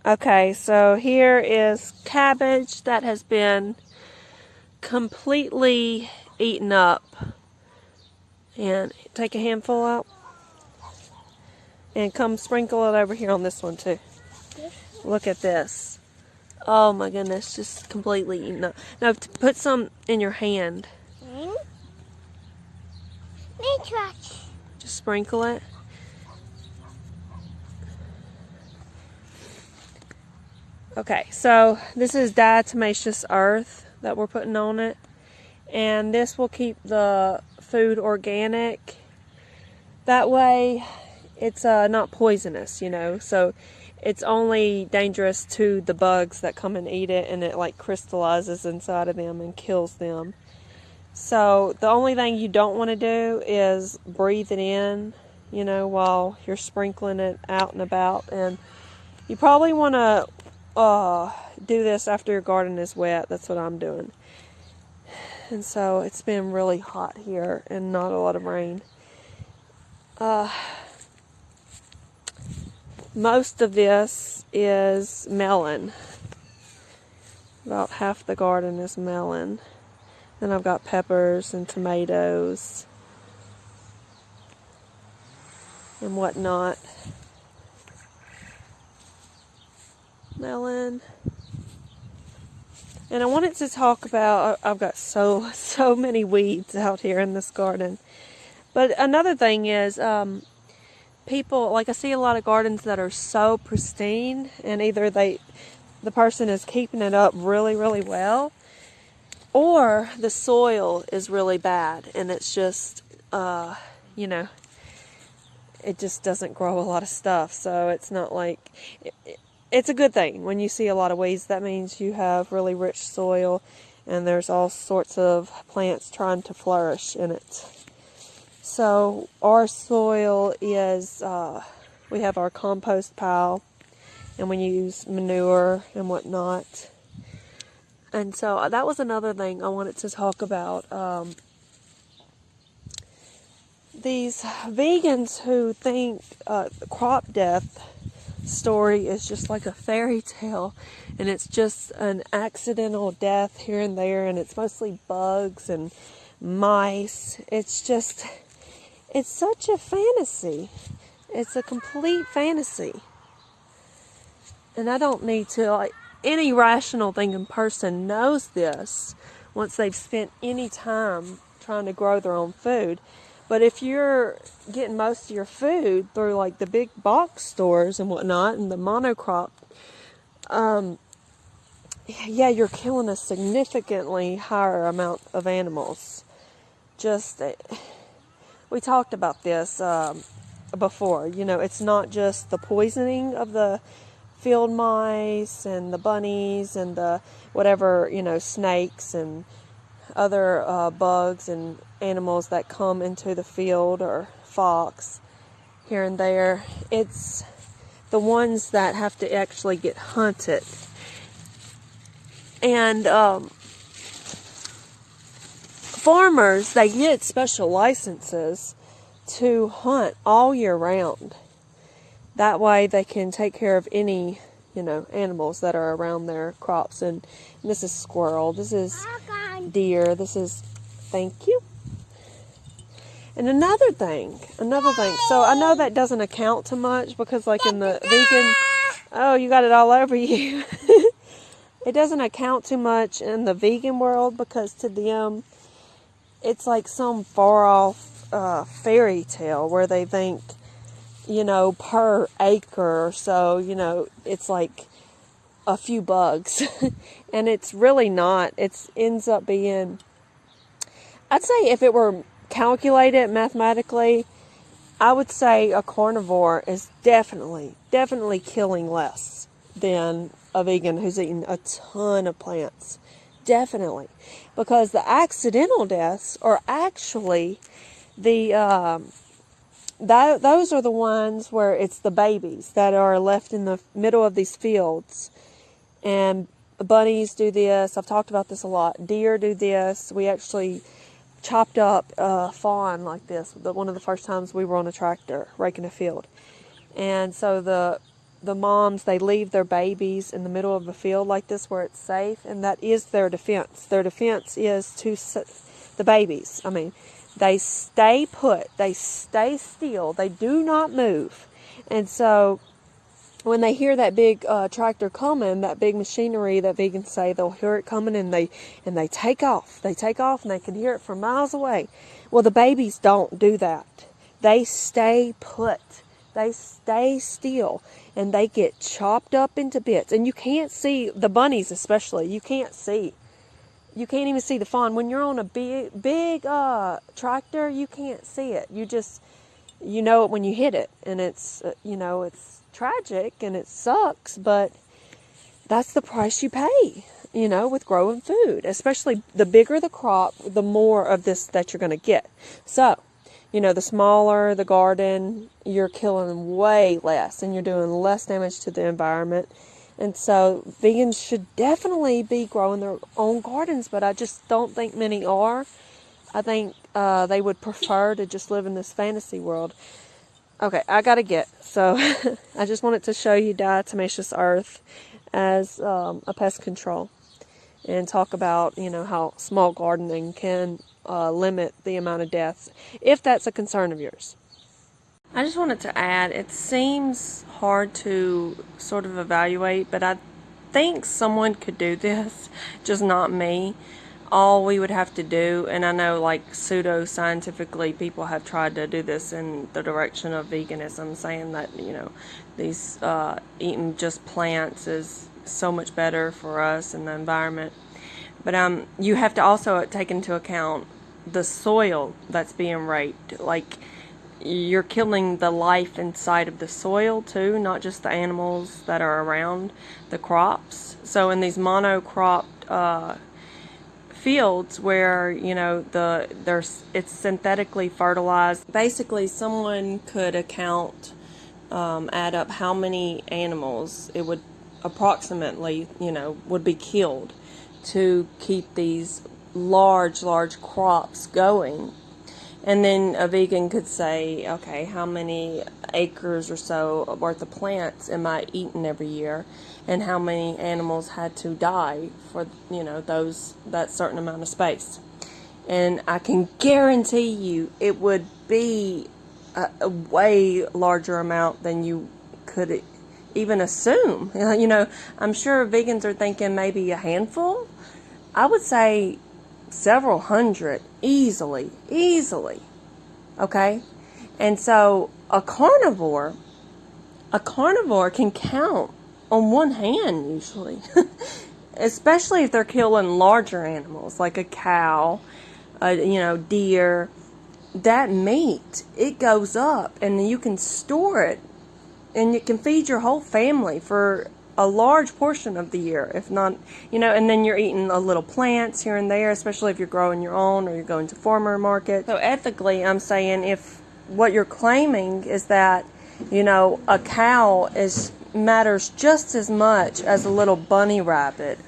Okay, so here is cabbage that has been completely eaten up. And take a handful out. And come sprinkle it over here on this one too. Look at this. Oh my goodness, just completely eaten up. Now put some in your hand. Just sprinkle it. Okay, so this is diatomaceous earth that we're putting on it. And this will keep the food organic. That way it's not poisonous, you know. So it's only dangerous to the bugs that come and eat it, and it like crystallizes inside of them and kills them. So the only thing you don't want to do is breathe it in, you know, while you're sprinkling it out and about. And you probably want to do this after your garden is wet. That's what I'm doing. And so it's been really hot here and not a lot of rain. Most of this is melon. About half the garden is melon. Then I've got peppers and tomatoes and whatnot. Melon. And I wanted to talk about, I've got so many weeds out here in this garden. But another thing is, people, like I see a lot of gardens that are so pristine, and either the person is keeping it up really, really well, or the soil is really bad, and it's just, you know, it just doesn't grow a lot of stuff. So it's not like, it's a good thing when you see a lot of weeds. That means you have really rich soil, and there's all sorts of plants trying to flourish in it. So our soil is, we have our compost pile, and we use manure and whatnot. And so that was another thing I wanted to talk about. These vegans who think the crop death story is just like a fairy tale, and it's just an accidental death here and there, and it's mostly bugs and mice. It's such a fantasy. It's a complete fantasy. And I don't need to, like, any rational thinking person knows this once they've spent any time trying to grow their own food. But if you're getting most of your food through like the big box stores and whatnot, and the monocrop, yeah, you're killing a significantly higher amount of animals. We talked about this before. You know, it's not just the poisoning of the field mice and the bunnies and the whatever, you know, snakes and other bugs and animals that come into the field, or fox here and there. It's the ones that have to actually get hunted. And farmers, they get special licenses to hunt all year round. That way they can take care of any, you know, animals that are around their crops. And this is squirrel, this is deer, this is, thank you. And another thing, so I know that doesn't account to much, because like in the vegan, oh, you got it all over you. It doesn't account too much in the vegan world, because to them, it's like some far off fairy tale where they think, you know, per acre or so, you know, it's like a few bugs. And it's really not. It ends up being, I'd say if it were calculated mathematically, I would say a carnivore is definitely killing less than a vegan who's eating a ton of plants. Definitely. Because the accidental deaths are actually those are the ones where it's the babies that are left in the middle of these fields. And bunnies do this. I've talked about this a lot. Deer do this. We actually chopped up a fawn like this. One of the first times we were on a tractor raking a field. And so the the moms, they leave their babies in the middle of a field like this where it's safe, and that is their defense. Their defense is to the babies. I mean, they stay put, they stay still, they do not move. And so when they hear that big tractor coming, that big machinery that vegans say they'll hear it coming, and they take off. They take off, and they can hear it from miles away. Well, the babies don't do that. They stay put. They stay still, and they get chopped up into bits. And you can't see, the bunnies especially, you can't see. You can't even see the fawn. When you're on a big tractor, you can't see it. You know it when you hit it. And it's, it's tragic and it sucks, but that's the price you pay, with growing food. Especially the bigger the crop, the more of this that you're going to get. So, the smaller the garden, you're killing way less and you're doing less damage to the environment. And so vegans should definitely be growing their own gardens, but I just don't think many are. I think they would prefer to just live in this fantasy world. Okay, I gotta get. So I just wanted to show you diatomaceous earth as a pest control and talk about, how small gardening can limit the amount of deaths, if that's a concern of yours. I just wanted to add, it seems hard to sort of evaluate, but I think someone could do this, just not me. All we would have to do, and I know like pseudo-scientifically people have tried to do this in the direction of veganism, saying that, these eating just plants is so much better for us and the environment. But you have to also take into account the soil that's being raped. Like, you're killing the life inside of the soil too, not just the animals that are around the crops. So in these monocropped fields where it's synthetically fertilized, basically someone could add up how many animals it would approximately would be killed to keep these large crops going. And then a vegan could say, okay, how many acres or so worth of plants am I eating every year, and how many animals had to die for that certain amount of space. And I can guarantee you it would be a way larger amount than you could even assume. I'm sure vegans are thinking maybe a handful. I would say several hundred, easily, okay? And so a carnivore can count on one hand usually, especially if they're killing larger animals like a cow, deer. That meat, it goes up, and you can store it, and it can feed your whole family for a large portion of the year, if not, and then you're eating a little plants here and there, especially if you're growing your own or you're going to farmer market. So ethically, I'm saying if what you're claiming is that, a cow matters just as much as a little bunny rabbit,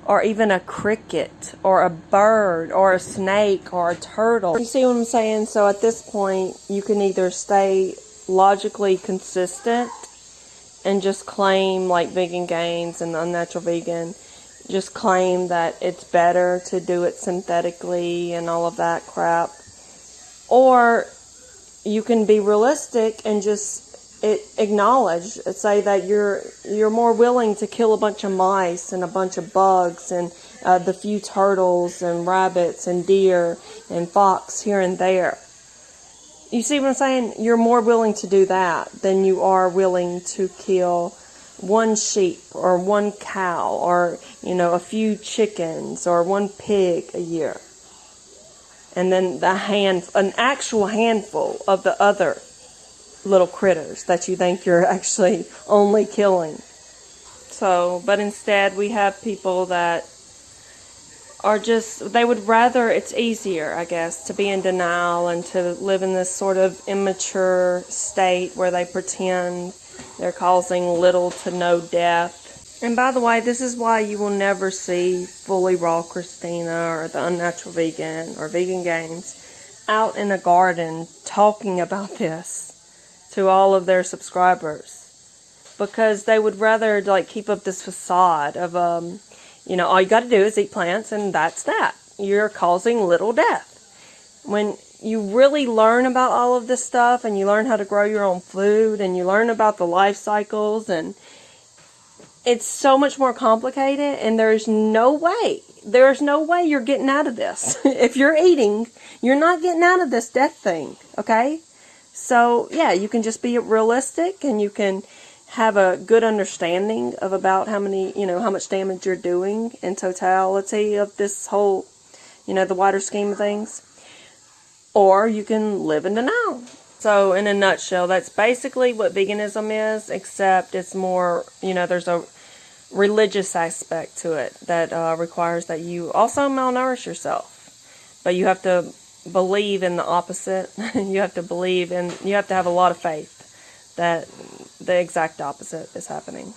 or even a cricket, or a bird, or a snake, or a turtle. You see what I'm saying? So at this point, you can either stay logically consistent and just claim, like Vegan Gains and Unnatural Vegan, just claim that it's better to do it synthetically and all of that crap. Or you can be realistic and just say that you're more willing to kill a bunch of mice and a bunch of bugs and the few turtles and rabbits and deer and fox here and there. You see what I'm saying? You're more willing to do that than you are willing to kill one sheep or one cow or, a few chickens or one pig a year. And then an actual handful of the other little critters that you think you're actually only killing. So, but instead we have people that are they would rather, it's easier, I guess, to be in denial and to live in this sort of immature state where they pretend they're causing little to no death. And by the way, this is why you will never see Fully Raw Christina or the Unnatural Vegan or Vegan Gains out in a garden talking about this to all of their subscribers. because they would rather like keep up this facade of all you got to do is eat plants and that's that. You're causing little death. When you really learn about all of this stuff and you learn how to grow your own food and you learn about the life cycles, and it's so much more complicated, and there's no way you're getting out of this. If you're eating, you're not getting out of this death thing, okay? So, yeah, you can just be realistic, and you can have a good understanding of about how much damage you're doing in totality of this whole, the wider scheme of things. Or you can live in denial. So, in a nutshell, that's basically what veganism is, except it's more, there's a religious aspect to it that requires that you also malnourish yourself. But you have to believe in the opposite. You have to have a lot of faith that the exact opposite is happening.